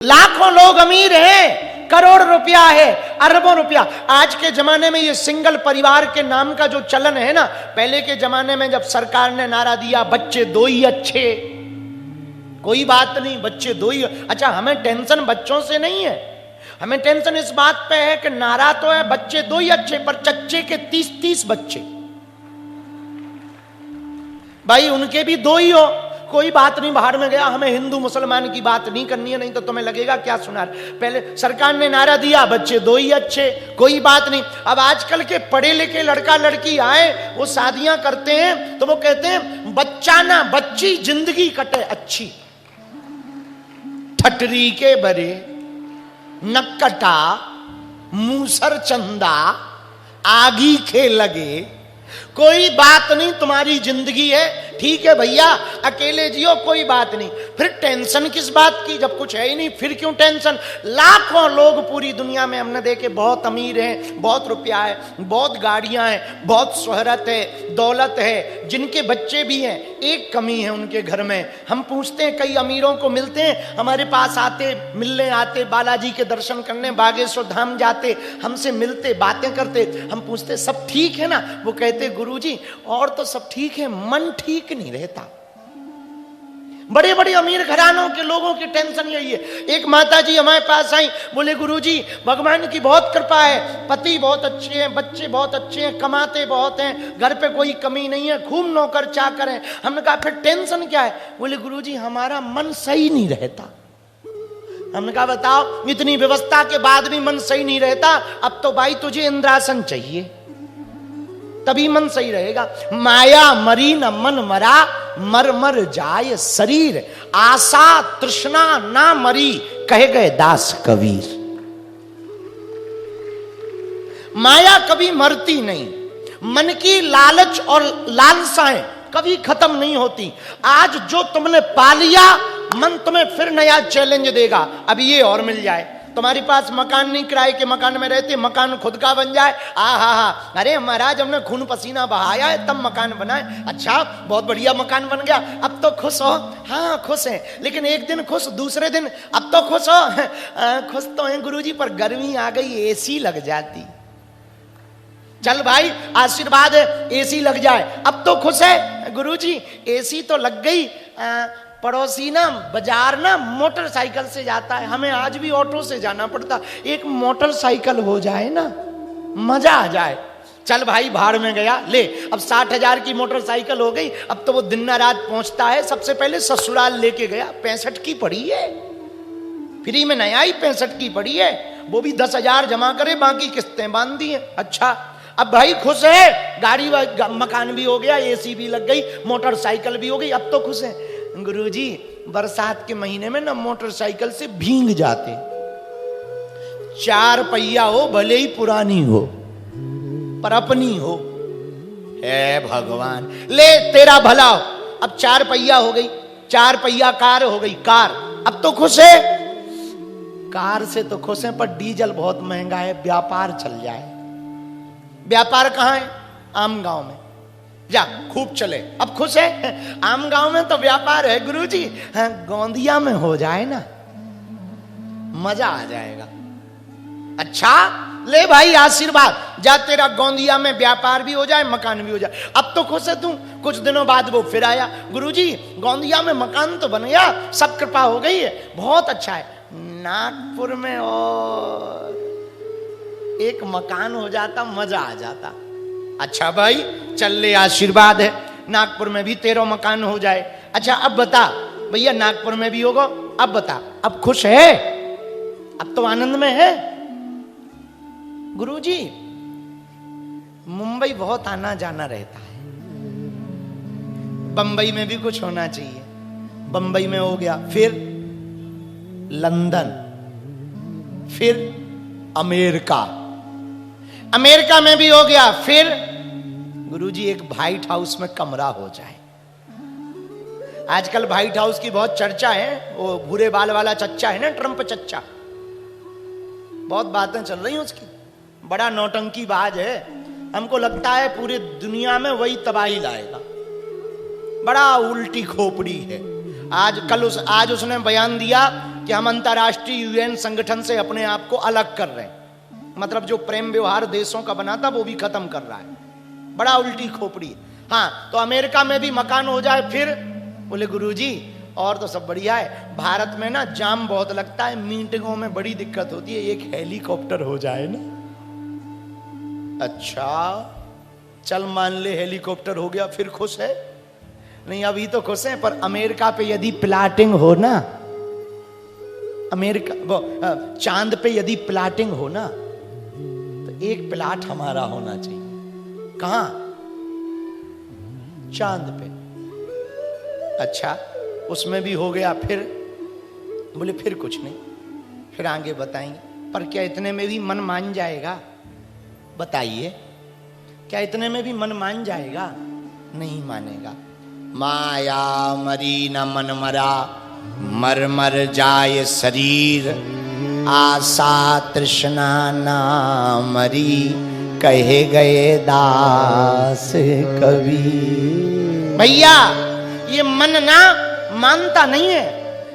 लाखों लोग अमीर हैं, करोड़ रुपया है, अरबों रुपया। आज के जमाने में ये सिंगल परिवार के नाम का जो चलन है ना, पहले के जमाने में जब सरकार ने नारा दिया बच्चे दो ही अच्छे, कोई बात नहीं बच्चे दो ही। अच्छा, हमें टेंशन बच्चों से नहीं है, हमें टेंशन इस बात पे है कि नारा तो है बच्चे दो ही अच्छे, पर चच्चे के 30-30 बच्चे। भाई उनके भी दो ही हो, कोई बात नहीं, बाहर में गया, हमें हिंदू मुसलमान की बात नहीं करनी है, नहीं तो तुम्हें लगेगा क्या सुना। पहले सरकार ने नारा दिया बच्चे दो ही अच्छे, कोई बात नहीं। अब आजकल के पढ़े लिखे लड़का लड़की आए, वो शादियां करते हैं तो वो कहते हैं बच्चा ना बच्ची जिंदगी कटे अच्छी। ठटरी के बरे नक्कटा मूसर चंदा आगी के लगे, कोई बात नहीं, तुम्हारी जिंदगी है, ठीक है भैया, अकेले जियो, कोई बात नहीं। फिर टेंशन किस बात की, जब कुछ है ही नहीं, फिर क्यों टेंशन। लाखों लोग पूरी दुनिया में हमने देखे बहुत अमीर हैं, बहुत रुपया है, बहुत गाड़ियां हैं, बहुत शोहरत है, दौलत है, जिनके बच्चे भी हैं, एक कमी है उनके घर में। हम पूछते हैं, कई अमीरों को मिलते हैं, हमारे पास आते, मिलने आते, बालाजी के दर्शन करने बागेश्वर धाम जाते, हमसे मिलते, बातें करते, हम पूछते सब ठीक है ना, वो कहते गुरुजी और तो सब ठीक है, मन ठीक नहीं रहता। बड़े बड़े अमीर घरानों के लोगों की टेंशन यही है। एक माता जी हमारे पास आई, बोले गुरुजी भगवान की बहुत कृपा है, पति बहुत अच्छे हैं, बच्चे बहुत अच्छे हैं, कमाते बहुत हैं, घर पे कोई कमी नहीं है, खूब नौकर चाकर हैं। हमने कहा फिर टेंशन क्या है? बोले गुरुजी हमारा मन सही नहीं रहता। हमने कहा बताओ, इतनी व्यवस्था के बाद भी मन सही नहीं रहता? अब तो भाई तुझे इंद्रासन चाहिए, तभी मन सही रहेगा। माया मरी न मन मरा, मर मर जाए शरीर, आशा तृष्णा ना मरी, कहे गए दास कबीर। माया कभी मरती नहीं, मन की लालच और लालसाएं कभी खत्म नहीं होती। आज जो तुमने पा लिया, मन तुम्हें फिर नया चैलेंज देगा, अब ये और मिल जाए। तुम्हारे पास मकान नहीं, किराए के मकान में रहते, मकान खुद का बन जाए, हा, अरे महाराज हमने खून पसीना बहाया है तब मकान बनाए। अच्छा बहुत बढ़िया मकान बन गया, अब तो खुश हो? हाँ खुश हैं, लेकिन एक दिन खुश, दूसरे दिन अब तो खुश हो? खुश तो हैं गुरुजी, पर गर्मी आ गई, एसी लग जाती। चल भाई आशीर्वाद है, एसी लग जाए, अब तो खुश है गुरुजी, एसी तो लग गई। पड़ोसी ना बाजार ना मोटरसाइकिल से जाता है, हमें आज भी ऑटो से जाना पड़ता, एक मोटरसाइकिल हो जाए ना मजा आ जाए। चल भाई भाड़ में गया, ले अब 60,000 की मोटरसाइकिल हो गई, अब तो वो दिन रात पहुंचता है। सबसे पहले ससुराल लेके गया, 65 की पड़ी है, फ्री में नहीं आई, 65 की पड़ी है, वो भी 10,000 जमा करे, बाकी किस्तें बांध दी है। अच्छा अब भाई खुश है, गाड़ी मकान भी हो गया, एसी भी लग गई, मोटरसाइकिल भी हो गई, अब तो खुश है। गुरुजी बरसात के महीने में ना मोटरसाइकिल से भीग जाते, 4 पहिया हो भले ही पुरानी हो पर अपनी हो। हे भगवान, ले तेरा भला हो, अब 4 पहिया हो गई, 4 पहिया कार हो गई, कार, अब तो खुश है। कार से तो खुश है, पर डीजल बहुत महंगा है, व्यापार चल जाए। व्यापार कहां है? आम गांव में, जा खूब चले, अब खुश है। आम गांव में तो व्यापार है गुरुजी, हाँ गोंदिया में हो जाए ना मजा आ जाएगा। अच्छा ले भाई आशीर्वाद, जा तेरा गोंदिया में व्यापार भी हो जाए, मकान भी हो जाए, अब तो खुश है तू। कुछ दिनों बाद वो फिर आया, गुरुजी गोंदिया में मकान तो बन गया, सब कृपा हो गई है, बहुत अच्छा है। नागपुर में और एक मकान हो जाता, मजा आ जाता। अच्छा भाई चल ले आशीर्वाद है, नागपुर में भी तेरा मकान हो जाए। अच्छा अब बता भैया, नागपुर में भी होगा, अब बता अब खुश है? अब तो आनंद में है। गुरुजी मुंबई बहुत आना जाना रहता है, बंबई में भी कुछ होना चाहिए, बंबई में हो गया, फिर लंदन, फिर अमेरिका, अमेरिका में भी हो गया, फिर गुरुजी एक व्हाइट हाउस में कमरा हो जाए। आजकल व्हाइट हाउस की बहुत चर्चा है, वो भूरे बाल वाला चच्चा है ना, ट्रंप चच्चा, बहुत बातें चल रही हैं उसकी, बड़ा नौटंकी बाज है, हमको लगता है पूरी दुनिया में वही तबाही लाएगा, बड़ा उल्टी खोपड़ी है। आज उसने बयान दिया कि हम अंतर्राष्ट्रीय यूएन संगठन से अपने आप को अलग कर रहे हैं, मतलब जो प्रेम व्यवहार देशों का बना था वो भी खत्म कर रहा है। बड़ा उल्टी खोपड़ी। हाँ, तो अमेरिका में भी मकान हो जाए फिर बोले गुरुजी और तो सब बढ़िया है, भारत में ना जाम बहुत लगता है, मीटिंगों में बड़ी दिक्कत होती है, एक हेलीकॉप्टर हो जाए ना। अच्छा चल मान ले हेलीकॉप्टर हो गया, फिर खुश है? नहीं अभी तो खुश है, पर अमेरिका पे यदि प्लाटिंग हो ना, अमेरिका वो चांद पे यदि प्लाटिंग हो ना तो एक प्लाट हमारा होना चाहिए। कहां? चांद पे। अच्छा उसमें भी हो गया, फिर बोले फिर कुछ नहीं, फिर आगे बताएंगे। पर क्या इतने में भी मन मान जाएगा? बताइए, क्या इतने में भी मन मान जाएगा? नहीं मानेगा। माया मरी न मन मरा, मर मर जाए शरीर, आशा तृष्णा ना मरी, कहे गए दास कवि। भैया ये मन ना मानता नहीं है,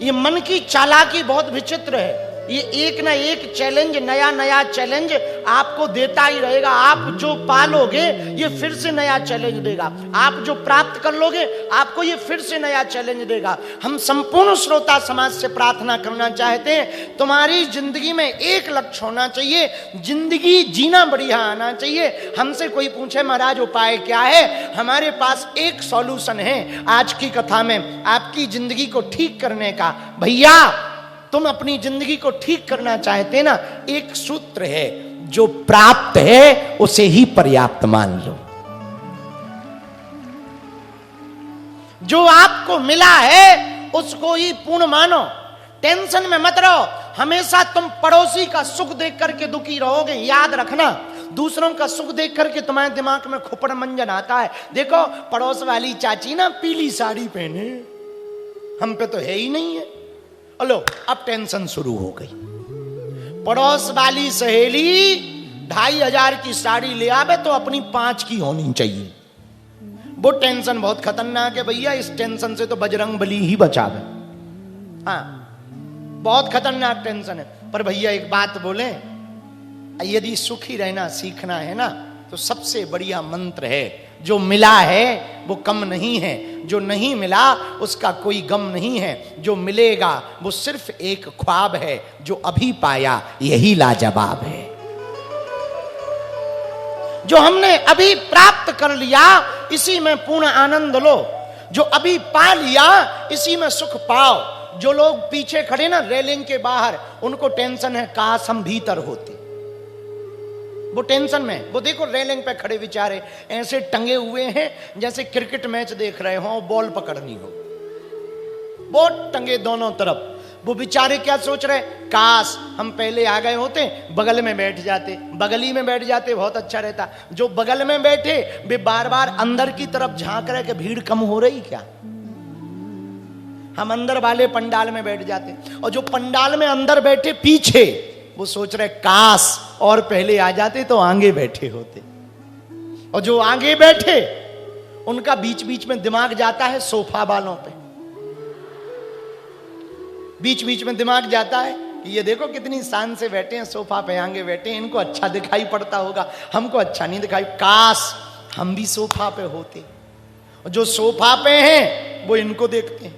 ये मन की चालाकी बहुत विचित्र है। ये एक ना एक चैलेंज, नया नया चैलेंज आपको देता ही रहेगा। आप जो पालोगे ये फिर से नया चैलेंज देगा, आप जो प्राप्त कर लोगे आपको ये फिर से नया चैलेंज देगा। हम संपूर्ण श्रोता समाज से प्रार्थना करना चाहते हैं, तुम्हारी जिंदगी में एक लक्ष्य होना चाहिए, जिंदगी जीना बढ़िया आना चाहिए। हमसे कोई पूछे महाराज उपाय क्या है, हमारे पास एक सॉल्यूशन है आज की कथा में आपकी जिंदगी को ठीक करने का। भैया तुम अपनी जिंदगी को ठीक करना चाहते ना, एक सूत्र है, जो प्राप्त है उसे ही पर्याप्त मान लो। जो आपको मिला है उसको ही पूर्ण मानो, टेंशन में मत रहो। हमेशा तुम पड़ोसी का सुख देख करके दुखी रहोगे, याद रखना। दूसरों का सुख देख करके तुम्हारे दिमाग में खुपड़ मंजन आता है। देखो पड़ोस वाली चाची ना पीली साड़ी पहने, हम पे तो है ही नहीं है। लो अब टेंशन शुरू हो गई। पड़ोस वाली सहेली 2500 की साड़ी ले आवे तो अपनी 5 की होनी चाहिए। वो टेंशन बहुत खतरनाक है भैया, इस टेंशन से तो बजरंग बली ही बचावे। हाँ बहुत खतरनाक टेंशन है। पर भैया एक बात बोले, यदि सुखी रहना सीखना है ना तो सबसे बढ़िया मंत्र है, जो मिला है वो कम नहीं है, जो नहीं मिला उसका कोई गम नहीं है, जो मिलेगा वो सिर्फ एक ख्वाब है, जो अभी पाया यही लाजवाब है। जो हमने अभी प्राप्त कर लिया इसी में पूर्ण आनंद लो, जो अभी पा लिया इसी में सुख पाओ। जो लोग पीछे खड़े ना रेलिंग के बाहर, उनको टेंशन है काश हम भीतर होते, वो टेंशन में। वो देखो रेलिंग पे खड़े बेचारे ऐसे टंगे हुए हैं जैसे क्रिकेट मैच देख रहे हो, बॉल पकड़नी हो, बहुत टंगे दोनों तरफ। वो बेचारे क्या सोच रहे, काश हम पहले आ गए होते, बगल में बैठ जाते, बगली में बैठ जाते, बहुत अच्छा रहता। जो बगल में बैठे वे बार बार अंदर की तरफ झांक रहे कि भीड़ कम हो रही क्या, हम अंदर वाले पंडाल में बैठ जाते। और जो पंडाल में अंदर बैठे पीछे, वो सोच रहे काश और पहले आ जाते तो आगे बैठे होते। और जो आगे बैठे उनका बीच बीच में दिमाग जाता है सोफा वालों पे, बीच बीच में दिमाग जाता है कि ये देखो कितनी शान से बैठे हैं सोफा पे, आगे बैठे हैं, इनको अच्छा दिखाई पड़ता होगा, हमको अच्छा नहीं दिखाई, काश हम भी सोफा पे होते। और जो सोफा पे हैं वो इनको देखते हैं,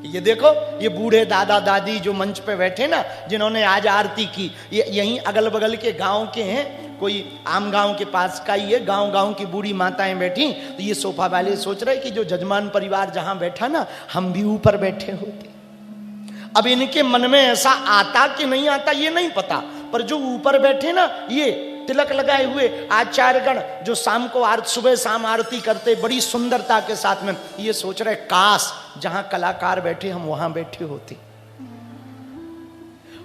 ये देखो ये बूढ़े दादा दादी जो मंच पे बैठे ना, जिन्होंने आज आरती की, ये यहीं अगल बगल के गांव के हैं, कोई आम गांव के पास का ही है, गांव गांव की बूढ़ी माताएं बैठी। तो ये सोफा वाले सोच रहे कि जो जजमान परिवार जहां बैठा ना, हम भी ऊपर बैठे होते। अब इनके मन में ऐसा आता कि नहीं आता ये नहीं पता, पर जो ऊपर बैठे ना, ये तिलक लगाए हुए आचार्यगण जो शाम को सुबह शाम आरती करते बड़ी सुंदरता के साथ में, ये सोच रहे काश जहां कलाकार बैठे हम वहां बैठे होते।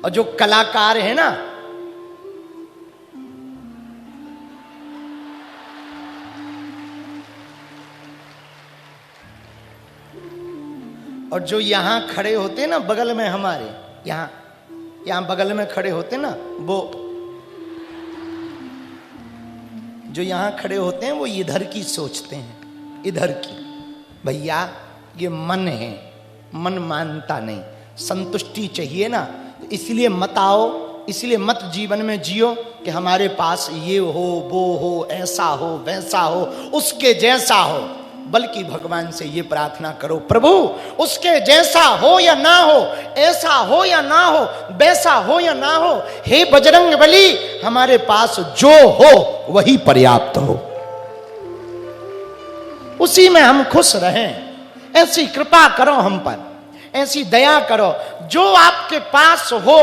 और जो कलाकार है ना, और जो यहां खड़े होते ना बगल में हमारे, यहां बगल में खड़े होते ना, वो जो यहां खड़े होते हैं वो इधर की सोचते हैं, इधर की। भैया ये मन है, मन मानता नहीं, संतुष्टि चाहिए ना, इसलिए मत आओ, इसलिए मत जीवन में जियो कि हमारे पास ये हो, वो हो, ऐसा हो, वैसा हो, उसके जैसा हो, बल्कि भगवान से ये प्रार्थना करो, प्रभु उसके जैसा हो या ना हो, ऐसा हो या ना हो, वैसा हो या ना हो, हे बजरंग बली हमारे पास जो हो वही पर्याप्त हो, उसी में हम खुश रहें। ऐसी कृपा करो हम पर, ऐसी दया करो, जो आपके पास हो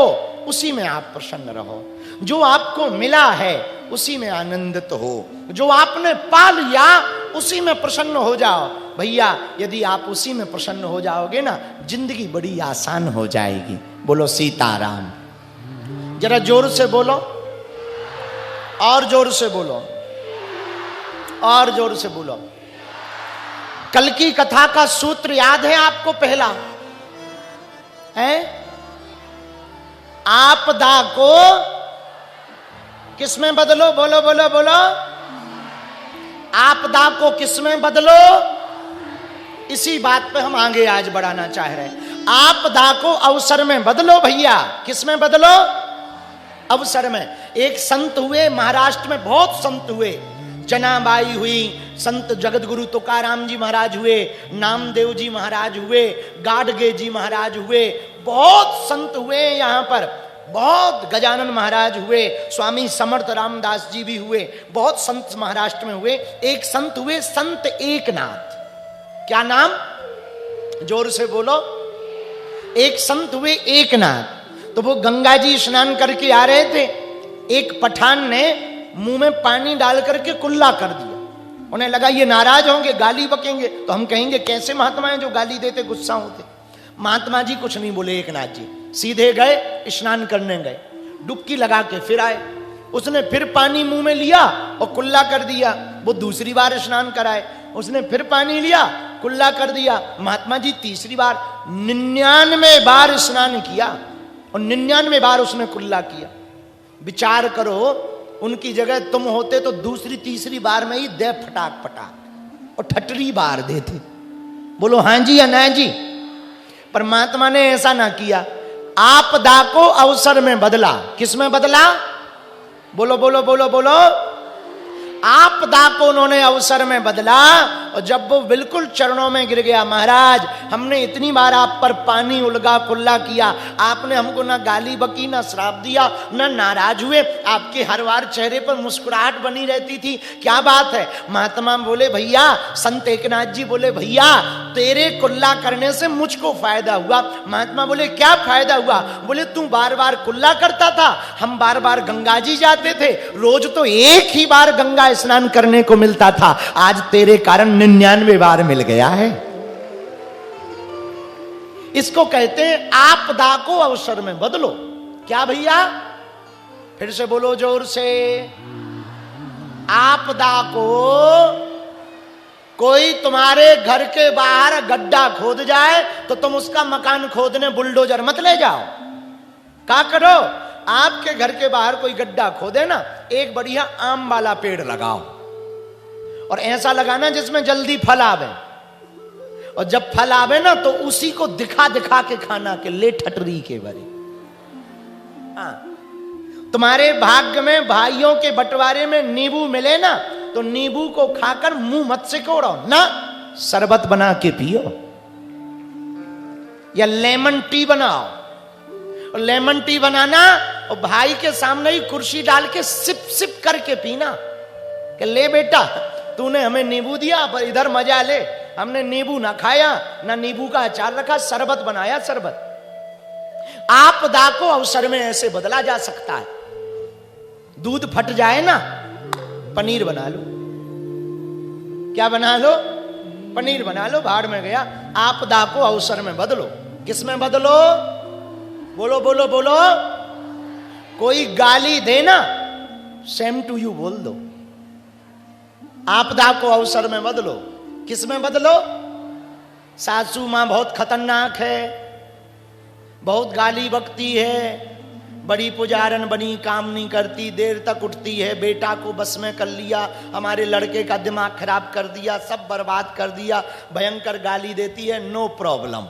उसी में आप प्रसन्न रहो, जो आपको मिला है उसी में आनंदित हो, जो आपने पा लिया उसी में प्रसन्न हो जाओ। भैया यदि आप उसी में प्रसन्न हो जाओगे ना, जिंदगी बड़ी आसान हो जाएगी। बोलो सीताराम। जरा जोर से बोलो, और जोर से बोलो, और जोर से बोलो। कल की कथा का सूत्र याद है आपको? पहला है आपदा को किसमें बदलो? बोलो बोलो बोलो। आपदा को किसमें बदलो? इसी बात पे हम आगे आज बढ़ाना चाह रहे हैं। आपदा को अवसर में बदलो भैया। किसमें बदलो? अवसर में। एक संत हुए महाराष्ट्र में, बहुत संत हुए, जनाबाई हुई, संत जगत गुरु तुकाराम जी महाराज हुए, नामदेव जी महाराज हुए, गाडगे जी महाराज हुए, बहुत संत हुए यहाँ पर, बहुत गजानन महाराज हुए, स्वामी समर्थ रामदास जी भी हुए, बहुत संत महाराष्ट्र में हुए। एक संत हुए संत एकनाथ। क्या नाम? जोर से बोलो। एक संत हुए एकनाथ। तो वो गंगा जी स्नान करके आ रहे थे, एक पठान ने मुंह में पानी डाल करके कुल्ला कर दिया। उन्हें लगा ये नाराज होंगे, गाली बकेंगे, तो हम कहेंगे कैसे महात्मा हैं जो गाली देते, गुस्सा होते। महात्मा जी कुछ नहीं बोले, एकनाथ जी सीधे गए, स्नान करने गए, डुबकी लगा के फिर आए। उसने फिर पानी मुंह में लिया और कुल्ला कर दिया। वो दूसरी बार स्नान कराए, उसने फिर पानी लिया, कुल्ला कर दिया। महात्मा जी तीसरी बार 99 बार स्नान किया और 99 बार उसने कुल्ला किया। विचार करो, उनकी जगह तुम होते तो दूसरी तीसरी बार में ही दे फटाक फटाक और ठटरी बार देते। बोलो हाँ जी या ना जी। परमात्मा ने ऐसा ना किया, आपदा को अवसर में बदला। किस में बदला? बोलो बोलो बोलो बोलो। आपदा को उन्होंने अवसर में बदला। और जब वो बिल्कुल चरणों में गिर गया, महाराज हमने इतनी बार आप पर पानी उलगा कुल्ला किया, आपने हमको ना गाली बकी, ना श्राप दिया, ना नाराज हुए, आपके हर बार चेहरे पर मुस्कुराहट बनी रहती थी, क्या बात है? महात्मा बोले भैया, संत एकनाथ जी बोले भैया तेरे कुल्ला करने से मुझको फायदा हुआ। महात्मा बोले क्या फायदा हुआ? बोले तू बार बार कुल्ला करता था, हम बार बार गंगा जी जाते थे, रोज तो एक ही बार गंगा स्नान करने को मिलता था, आज तेरे कारण 99 बार मिल गया है। इसको कहते हैं आपदा को अवसर में बदलो। क्या भैया? फिर से बोलो जोर से। आपदा को कोई तुम्हारे घर के बाहर गड्ढा खोद जाए तो तुम उसका मकान खोदने बुलडोजर मत ले जाओ। क्या करो? आपके घर के बाहर कोई गड्ढा खोदे ना, एक बढ़िया आम वाला पेड़ लगाओ और ऐसा लगाना जिसमें जल्दी फल आवे, और जब फल आवे ना तो उसी को दिखा दिखा के खाना के ले ठटरी के बरे। हाँ, तुम्हारे भाग्य में भाइयों के बंटवारे में नींबू मिले ना तो नींबू को खाकर मुंह मत सिकोड़ो ना, शरबत बना के पियो या लेमन टी बनाओ। और लेमन टी बनाना और भाई के सामने ही कुर्सी डाल के सिप सिप करके पीना कि ले बेटा तूने हमें नींबू दिया पर इधर मजा ले, हमने नींबू ना खाया, ना नींबू का अचार रखा, शरबत बनाया शरबत। आपदा को अवसर में ऐसे बदला जा सकता है। दूध फट जाए ना, पनीर बना लो। क्या बना लो? पनीर बना लो, भाड़ में गया। आपदा को अवसर में बदलो। किस में बदलो? बोलो बोलो बोलो। कोई गाली देना, सेम टू यू बोल दो। आपदा को अवसर में बदलो। किस में बदलो? सासू मां बहुत खतरनाक है, बहुत गाली बकती है, बड़ी पुजारन बनी, काम नहीं करती, देर तक उठती है, बेटा को बस में कर लिया, हमारे लड़के का दिमाग खराब कर दिया, सब बर्बाद कर दिया, भयंकर गाली देती है। No problem,